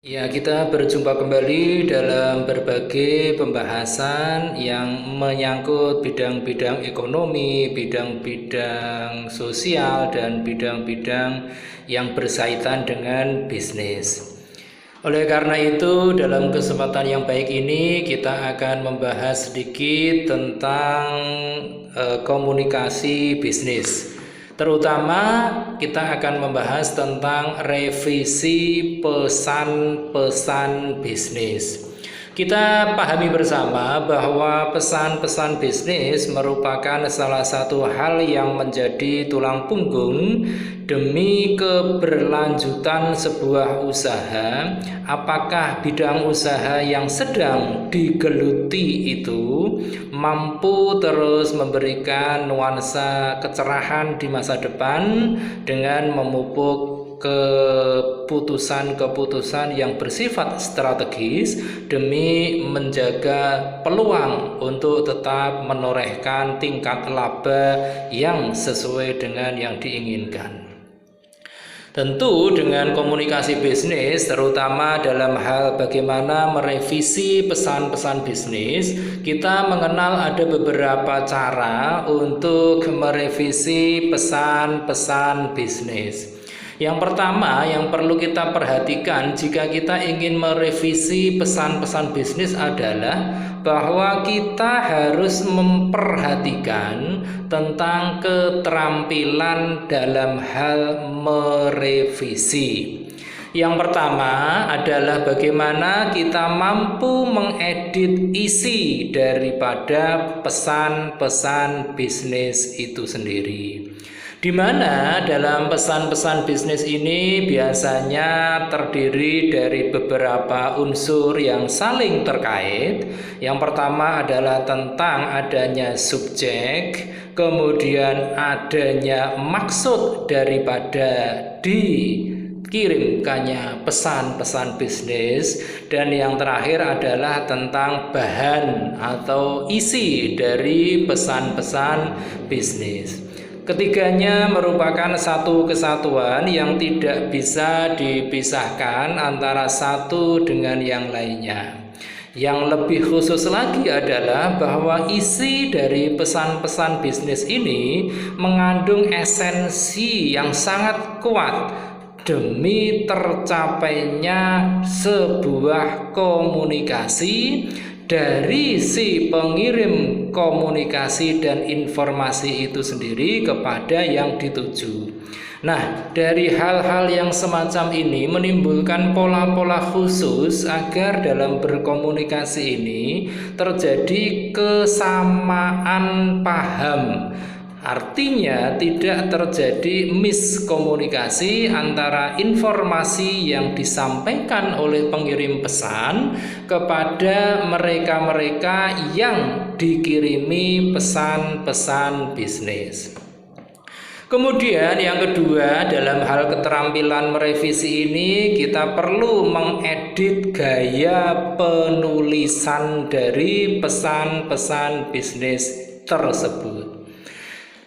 Ya, kita berjumpa kembali dalam berbagai pembahasan yang menyangkut bidang-bidang ekonomi, bidang-bidang sosial, dan bidang-bidang yang berkaitan dengan bisnis. Oleh karena itu, dalam kesempatan yang baik ini kita akan membahas sedikit tentang komunikasi bisnis. Terutama kita akan membahas tentang revisi pesan-pesan bisnis. Kita pahami bersama bahwa pesan-pesan bisnis merupakan salah satu hal yang menjadi tulang punggung demi keberlanjutan sebuah usaha. Apakah bidang usaha yang sedang digeluti itu mampu terus memberikan nuansa kecerahan di masa depan dengan memupuk keputusan-keputusan yang bersifat strategis demi menjaga peluang untuk tetap menorehkan tingkat laba yang sesuai dengan yang diinginkan. Tentu dengan komunikasi bisnis, terutama dalam hal bagaimana merevisi pesan-pesan bisnis, kita mengenal ada beberapa cara untuk merevisi pesan-pesan bisnis. Yang pertama yang perlu kita perhatikan jika kita ingin merevisi pesan-pesan bisnis adalah bahwa kita harus memperhatikan tentang keterampilan dalam hal merevisi. Yang pertama adalah bagaimana kita mampu mengedit isi daripada pesan-pesan bisnis itu sendiri. Di mana dalam pesan-pesan bisnis ini biasanya terdiri dari beberapa unsur yang saling terkait. Yang pertama adalah tentang adanya subjek, kemudian adanya maksud daripada dikirimkannya pesan-pesan bisnis, dan yang terakhir adalah tentang bahan atau isi dari pesan-pesan bisnis. Ketiganya merupakan satu kesatuan yang tidak bisa dipisahkan antara satu dengan yang lainnya. Yang lebih khusus lagi adalah bahwa isi dari pesan-pesan bisnis ini mengandung esensi yang sangat kuat demi tercapainya sebuah komunikasi dari si pengirim komunikasi dan informasi itu sendiri kepada yang dituju. Nah, dari hal-hal yang semacam ini menimbulkan pola-pola khusus agar dalam berkomunikasi ini terjadi kesamaan paham. Artinya tidak terjadi miskomunikasi antara informasi yang disampaikan oleh pengirim pesan kepada mereka-mereka yang dikirimi pesan-pesan bisnis. Kemudian yang kedua, dalam hal keterampilan merevisi ini kita perlu mengedit gaya penulisan dari pesan-pesan bisnis tersebut.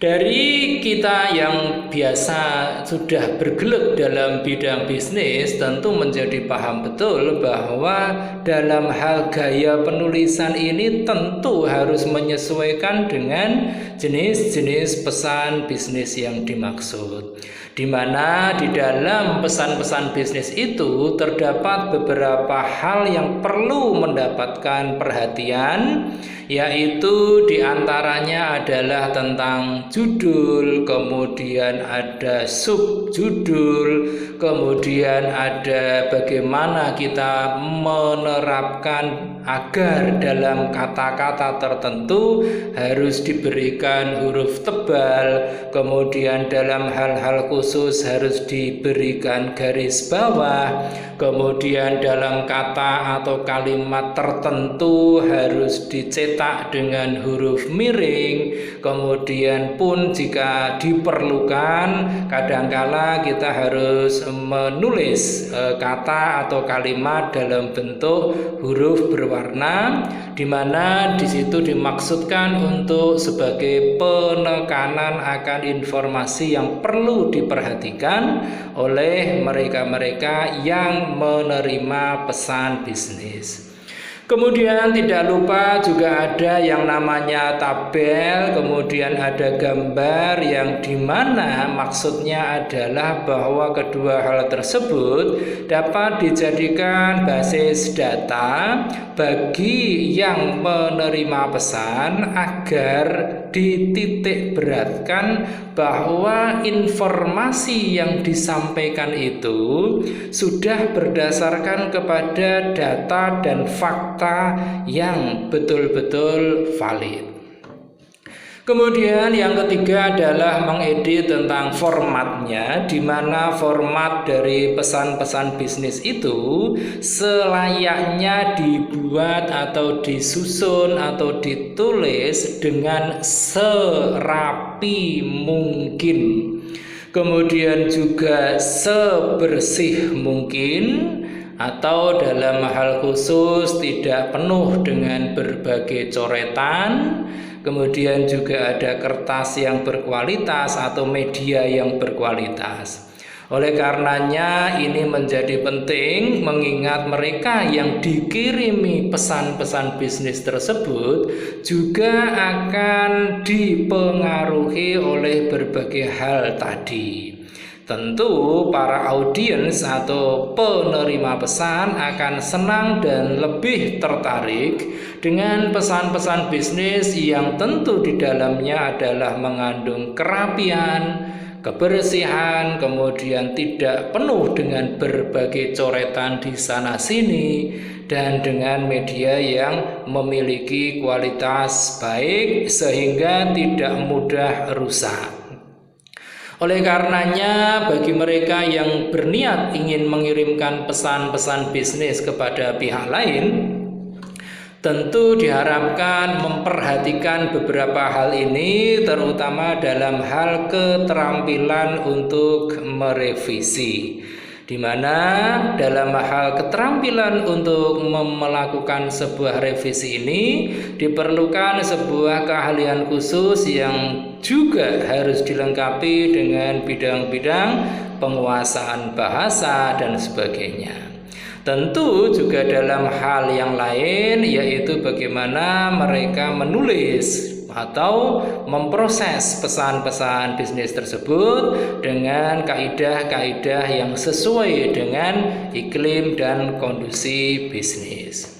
Dari kita yang biasa sudah bergelut dalam bidang bisnis tentu menjadi paham betul bahwa dalam hal gaya penulisan ini tentu harus menyesuaikan dengan jenis-jenis pesan bisnis yang dimaksud. Di mana di dalam pesan-pesan bisnis itu terdapat beberapa hal yang perlu mendapatkan perhatian, yaitu diantaranya adalah tentang judul, kemudian ada subjudul, kemudian ada bagaimana kita menerapkan agar dalam kata-kata tertentu harus diberikan huruf tebal, kemudian dalam hal-hal khusus harus diberikan garis bawah, kemudian dalam kata atau kalimat tertentu harus dicetak dengan huruf miring, kemudian pun jika diperlukan kadangkala kita harus menulis kata atau kalimat dalam bentuk huruf berwarna, di mana di situ dimaksudkan untuk sebagai penekanan akan informasi yang perlu diperhatikan oleh mereka-mereka yang menerima pesan bisnis. Kemudian tidak lupa juga ada yang namanya tabel, kemudian ada gambar yang dimana maksudnya adalah bahwa kedua hal tersebut dapat dijadikan basis data bagi yang menerima pesan agar dititik beratkan bahwa informasi yang disampaikan itu sudah berdasarkan kepada data dan fakta yang betul-betul valid. Kemudian yang ketiga adalah mengedit tentang formatnya, di mana format dari pesan-pesan bisnis itu selayaknya dibuat atau disusun atau ditulis dengan serapi mungkin. Kemudian juga sebersih mungkin, atau dalam hal khusus tidak penuh dengan berbagai coretan. Kemudian juga ada kertas yang berkualitas atau media yang berkualitas. Oleh karenanya ini menjadi penting mengingat mereka yang dikirimi pesan-pesan bisnis tersebut juga akan dipengaruhi oleh berbagai hal tadi. Tentu para audiens atau penerima pesan akan senang dan lebih tertarik dengan pesan-pesan bisnis yang tentu di dalamnya adalah mengandung kerapian, kebersihan, kemudian tidak penuh dengan berbagai coretan di sana sini, dan dengan media yang memiliki kualitas baik sehingga tidak mudah rusak. Oleh karenanya, bagi mereka yang berniat ingin mengirimkan pesan-pesan bisnis kepada pihak lain, tentu diharapkan memperhatikan beberapa hal ini, terutama dalam hal keterampilan untuk merevisi, di mana dalam hal keterampilan untuk melakukan sebuah revisi ini diperlukan sebuah keahlian khusus yang juga harus dilengkapi dengan bidang-bidang penguasaan bahasa dan sebagainya. Tentu juga dalam hal yang lain, yaitu bagaimana mereka menulis atau memproses pesan-pesan bisnis tersebut dengan kaidah-kaidah yang sesuai dengan iklim dan kondisi bisnis.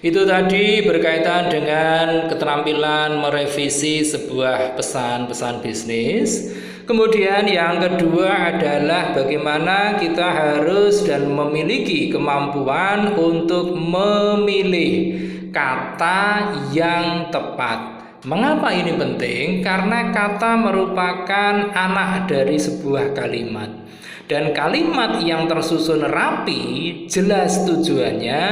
Itu tadi berkaitan dengan keterampilan merevisi sebuah pesan-pesan bisnis. Kemudian yang kedua adalah bagaimana kita harus dan memiliki kemampuan untuk memilih kata yang tepat. Mengapa ini penting? Karena kata merupakan anak dari sebuah kalimat. Dan kalimat yang tersusun rapi, jelas tujuannya,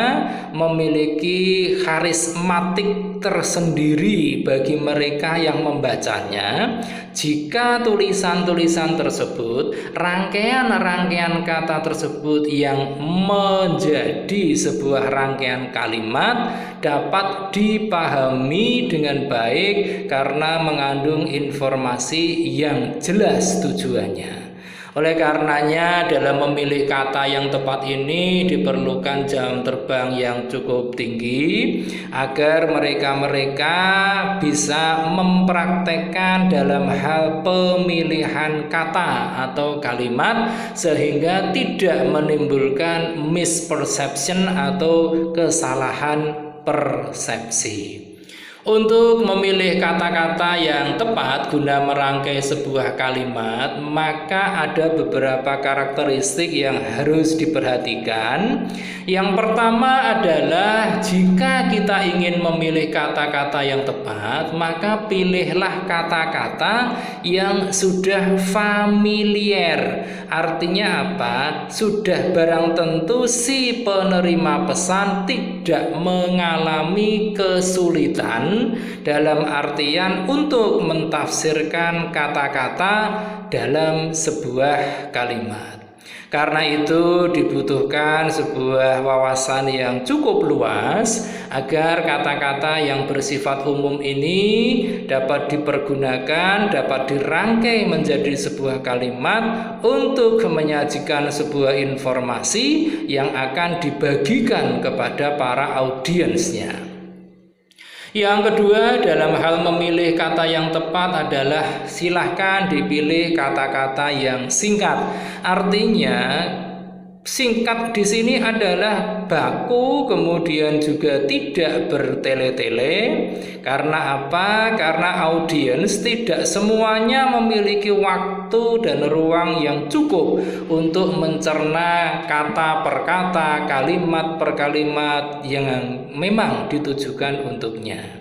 memiliki karismatik tersendiri bagi mereka yang membacanya. Jika tulisan-tulisan tersebut, rangkaian-rangkaian kata tersebut yang menjadi sebuah rangkaian kalimat dapat dipahami dengan baik karena mengandung informasi yang jelas tujuannya. Oleh karenanya dalam memilih kata yang tepat ini diperlukan jam terbang yang cukup tinggi agar mereka-mereka bisa mempraktekkan dalam hal pemilihan kata atau kalimat sehingga tidak menimbulkan misperception atau kesalahan persepsi. Untuk memilih kata-kata yang tepat guna merangkai sebuah kalimat, maka ada beberapa karakteristik yang harus diperhatikan. Yang pertama adalah jika kita ingin memilih kata-kata yang tepat, maka pilihlah kata-kata yang sudah familiar. Artinya apa? Sudah barang tentu si penerima pesan tidak mengalami kesulitan dalam artian untuk mentafsirkan kata-kata dalam sebuah kalimat. Karena itu dibutuhkan sebuah wawasan yang cukup luas agar kata-kata yang bersifat umum ini dapat dipergunakan, dapat dirangkai menjadi sebuah kalimat untuk menyajikan sebuah informasi yang akan dibagikan kepada para audiensnya. Yang kedua, dalam hal memilih kata yang tepat adalah silahkan dipilih kata-kata yang singkat. Artinya singkat di sini adalah baku, kemudian juga tidak bertele-tele. Karena apa? Karena audiens tidak semuanya memiliki waktu dan ruang yang cukup untuk mencerna kata per kata, kalimat per kalimat yang memang ditujukan untuknya.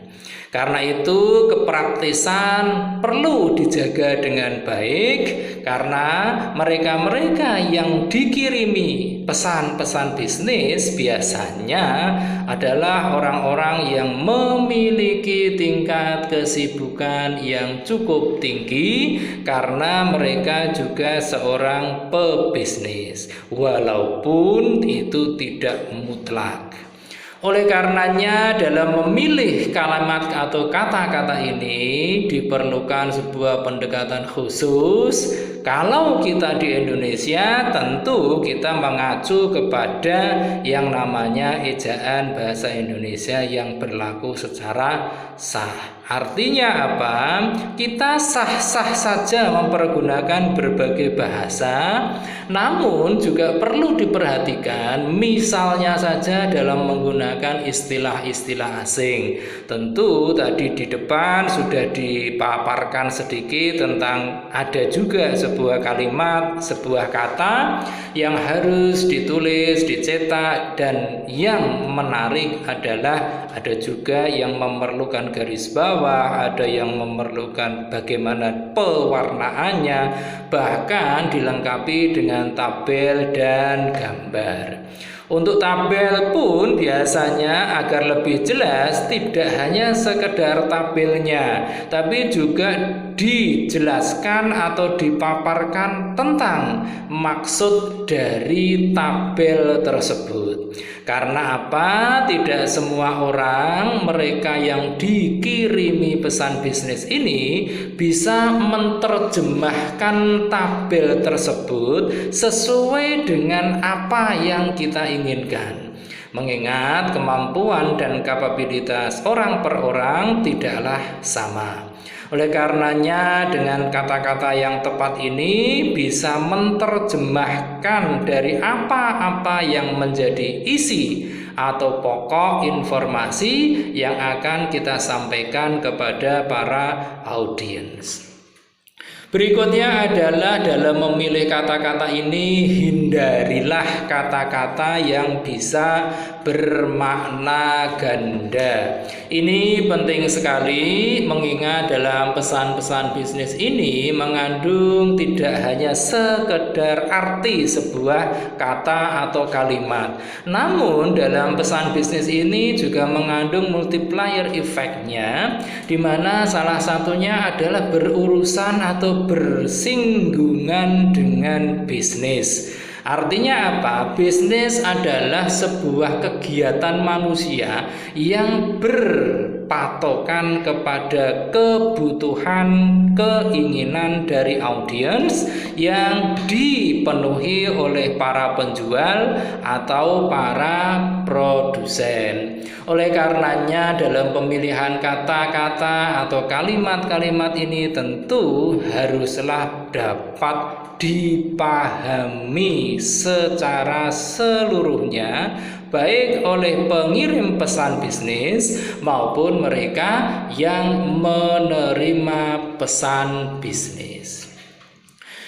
Karena itu kepraktisan perlu dijaga dengan baik, karena mereka-mereka yang dikirimi pesan-pesan bisnis biasanya adalah orang-orang yang memiliki tingkat kesibukan yang cukup tinggi, karena mereka juga seorang pebisnis, walaupun itu tidak mutlak. Oleh karenanya dalam memilih kalimat atau kata-kata ini diperlukan sebuah pendekatan khusus. Kalau kita di Indonesia tentu kita mengacu kepada yang namanya ejaan bahasa Indonesia yang berlaku secara sah. Artinya apa? Kita sah-sah saja mempergunakan berbagai bahasa, namun juga perlu diperhatikan misalnya saja dalam menggunakan istilah-istilah asing. Tentu tadi di depan sudah dipaparkan sedikit tentang ada juga sebuah kalimat, sebuah kata yang harus ditulis, dicetak, dan yang menarik adalah ada juga yang memerlukan garis bawah, ada yang memerlukan bagaimana pewarnaannya, bahkan dilengkapi dengan tabel dan gambar. Untuk tabel pun biasanya agar lebih jelas tidak hanya sekedar tabelnya, tapi juga dijelaskan atau dipaparkan tentang maksud dari tabel tersebut. Karena apa? Tidak semua orang, mereka yang dikirimi pesan bisnis ini bisa menerjemahkan tabel tersebut sesuai dengan apa yang kita inginkan. Mengingat kemampuan dan kapabilitas orang per orang tidaklah sama. Oleh karenanya dengan kata-kata yang tepat ini bisa menerjemahkan dari apa-apa yang menjadi isi atau pokok informasi yang akan kita sampaikan kepada para audiens. Berikutnya adalah dalam memilih kata-kata ini hindarilah kata-kata yang bisa bermakna ganda. Ini penting sekali mengingat dalam pesan-pesan bisnis ini mengandung tidak hanya sekedar arti sebuah kata atau kalimat, namun dalam pesan bisnis ini juga mengandung multiplier effect-nya, di mana salah satunya adalah berurusan atau bersinggungan dengan bisnis. Artinya apa? Bisnis adalah sebuah kegiatan manusia yang berpatokan kepada kebutuhan, keinginan dari audiens yang dipenuhi oleh para penjual atau para produsen. Oleh karenanya dalam pemilihan kata-kata atau kalimat-kalimat ini tentu haruslah dapat dipahami secara seluruhnya, baik oleh pengirim pesan bisnis maupun mereka yang menerima pesan bisnis.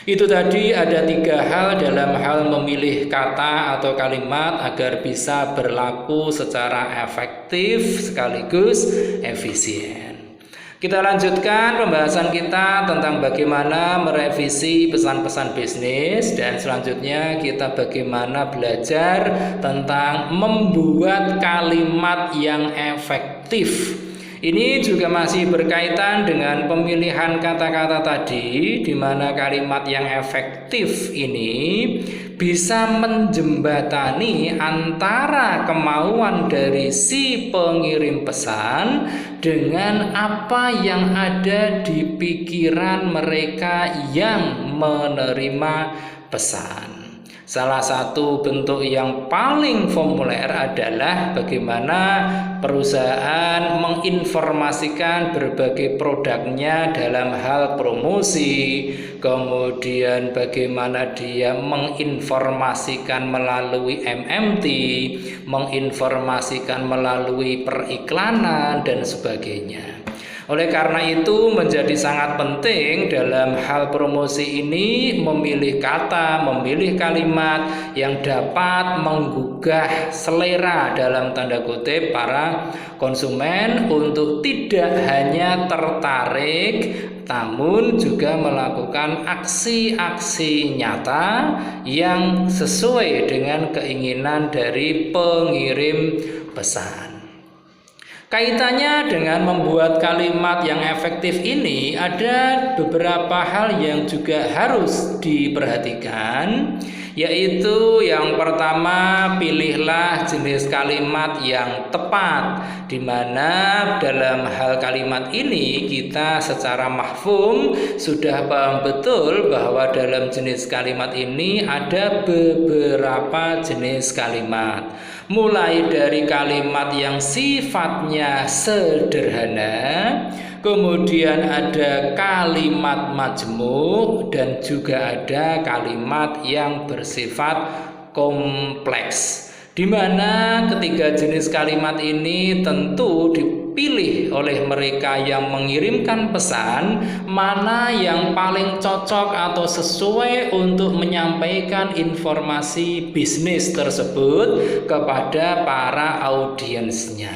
Itu tadi ada 3 hal dalam hal memilih kata atau kalimat agar bisa berlaku secara efektif sekaligus efisien. Kita lanjutkan pembahasan kita tentang bagaimana merevisi pesan-pesan bisnis, dan selanjutnya kita bagaimana belajar tentang membuat kalimat yang efektif. Ini juga masih berkaitan dengan pemilihan kata-kata tadi, di mana kalimat yang efektif ini bisa menjembatani antara kemauan dari si pengirim pesan dengan apa yang ada di pikiran mereka yang menerima pesan. Salah satu bentuk yang paling populer adalah bagaimana perusahaan menginformasikan berbagai produknya dalam hal promosi, kemudian bagaimana dia menginformasikan melalui MMT, menginformasikan melalui periklanan, dan sebagainya. Oleh karena itu menjadi sangat penting dalam hal promosi ini memilih kata, memilih kalimat yang dapat menggugah selera dalam tanda kutip para konsumen untuk tidak hanya tertarik namun juga melakukan aksi-aksi nyata yang sesuai dengan keinginan dari pengirim pesan. Kaitannya dengan membuat kalimat yang efektif ini ada beberapa hal yang juga harus diperhatikan, yaitu yang pertama, pilihlah jenis kalimat yang tepat, di mana dalam hal kalimat ini kita secara mafhum sudah paham betul bahwa dalam jenis kalimat ini ada beberapa jenis kalimat. Mulai dari kalimat yang sifatnya sederhana, kemudian ada kalimat majmuk, dan juga ada kalimat yang bersifat kompleks. Di mana ketiga jenis kalimat ini tentu dipilih oleh mereka yang mengirimkan pesan mana yang paling cocok atau sesuai untuk menyampaikan informasi bisnis tersebut kepada para audiensnya.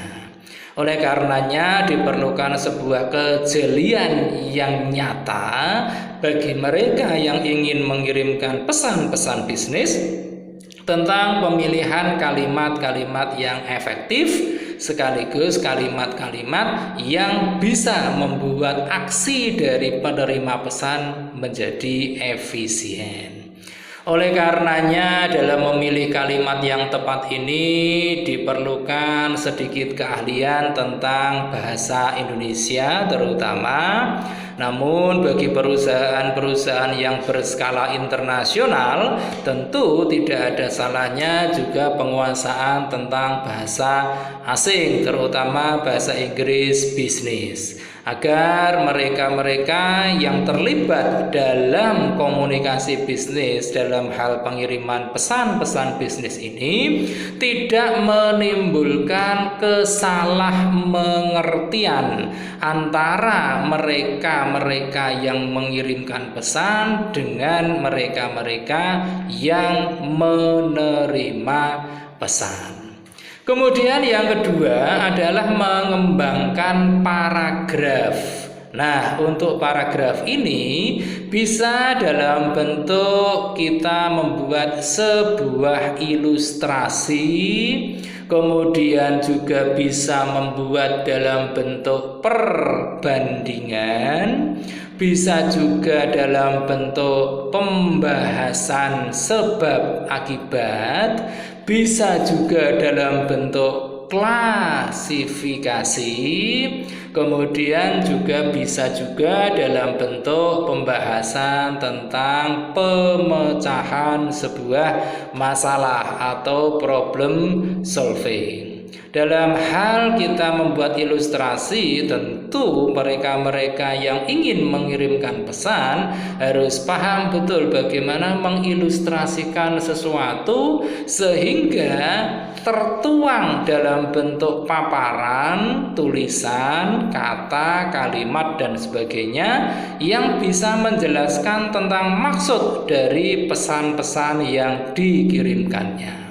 Oleh karenanya diperlukan sebuah kejelian yang nyata bagi mereka yang ingin mengirimkan pesan-pesan bisnis tentang pemilihan kalimat-kalimat yang efektif sekaligus kalimat-kalimat yang bisa membuat aksi dari penerima pesan menjadi efisien. Oleh karenanya dalam memilih kalimat yang tepat ini diperlukan sedikit keahlian tentang bahasa Indonesia terutama. Namun bagi perusahaan-perusahaan yang berskala internasional tentu tidak ada salahnya juga penguasaan tentang bahasa asing, terutama bahasa Inggris bisnis, agar mereka-mereka yang terlibat dalam komunikasi bisnis dalam hal pengiriman pesan-pesan bisnis ini tidak menimbulkan kesalahmengertian antara mereka yang mengirimkan pesan dengan mereka yang menerima pesan. Kemudian yang kedua adalah mengembangkan paragraf. Nah, untuk paragraf ini bisa dalam bentuk kita membuat sebuah ilustrasi, kemudian juga bisa membuat dalam bentuk perbandingan, bisa juga dalam bentuk pembahasan sebab akibat, bisa juga dalam bentuk klasifikasi, kemudian juga bisa juga dalam bentuk pembahasan tentang pemecahan sebuah masalah atau problem solving. Dalam hal kita membuat ilustrasi, tentu mereka-mereka yang ingin mengirimkan pesan harus paham betul bagaimana mengilustrasikan sesuatu sehingga tertuang dalam bentuk paparan, tulisan, kata, kalimat, dan sebagainya yang bisa menjelaskan tentang maksud dari pesan-pesan yang dikirimkannya.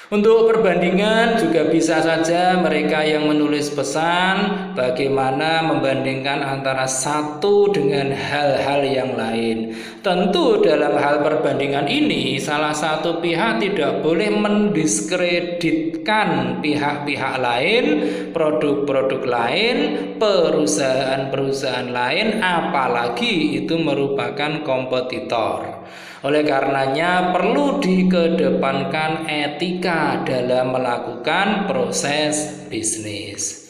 Untuk perbandingan juga bisa saja mereka yang menulis pesan bagaimana membandingkan antara satu dengan hal-hal yang lain. Tentu dalam hal perbandingan ini salah satu pihak tidak boleh mendiskreditkan pihak-pihak lain, produk-produk lain, perusahaan-perusahaan lain, apalagi itu merupakan kompetitor. Oleh karenanya perlu dikedepankan etika dalam melakukan proses bisnis.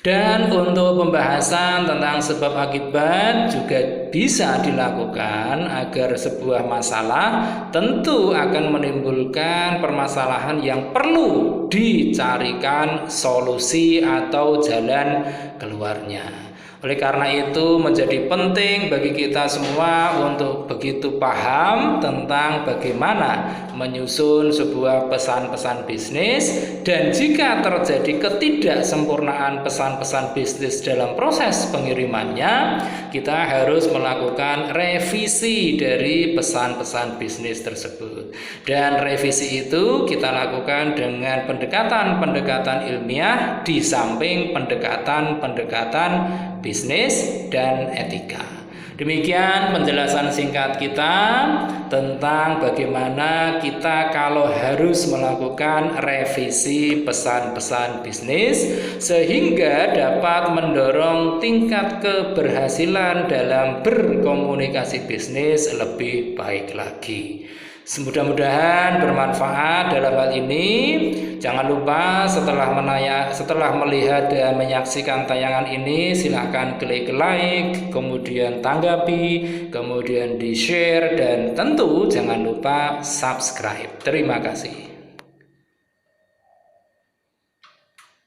Dan untuk pembahasan tentang sebab akibat juga bisa dilakukan agar sebuah masalah tentu akan menimbulkan permasalahan yang perlu dicarikan solusi atau jalan keluarnya. Oleh karena itu menjadi penting bagi kita semua untuk begitu paham tentang bagaimana menyusun sebuah pesan-pesan bisnis, dan jika terjadi ketidaksempurnaan pesan-pesan bisnis dalam proses pengirimannya, kita harus melakukan revisi dari pesan-pesan bisnis tersebut. Dan revisi itu kita lakukan dengan pendekatan-pendekatan ilmiah di samping pendekatan-pendekatan bisnis dan etika. Demikian penjelasan singkat kita tentang bagaimana kita kalau harus melakukan revisi pesan-pesan bisnis sehingga dapat mendorong tingkat keberhasilan dalam berkomunikasi bisnis lebih baik lagi. Mudah-mudahan bermanfaat dalam hal ini. Jangan lupa setelah melihat dan menyaksikan tayangan ini, silahkan klik like, kemudian tanggapi, kemudian di-share, dan tentu jangan lupa subscribe. Terima kasih.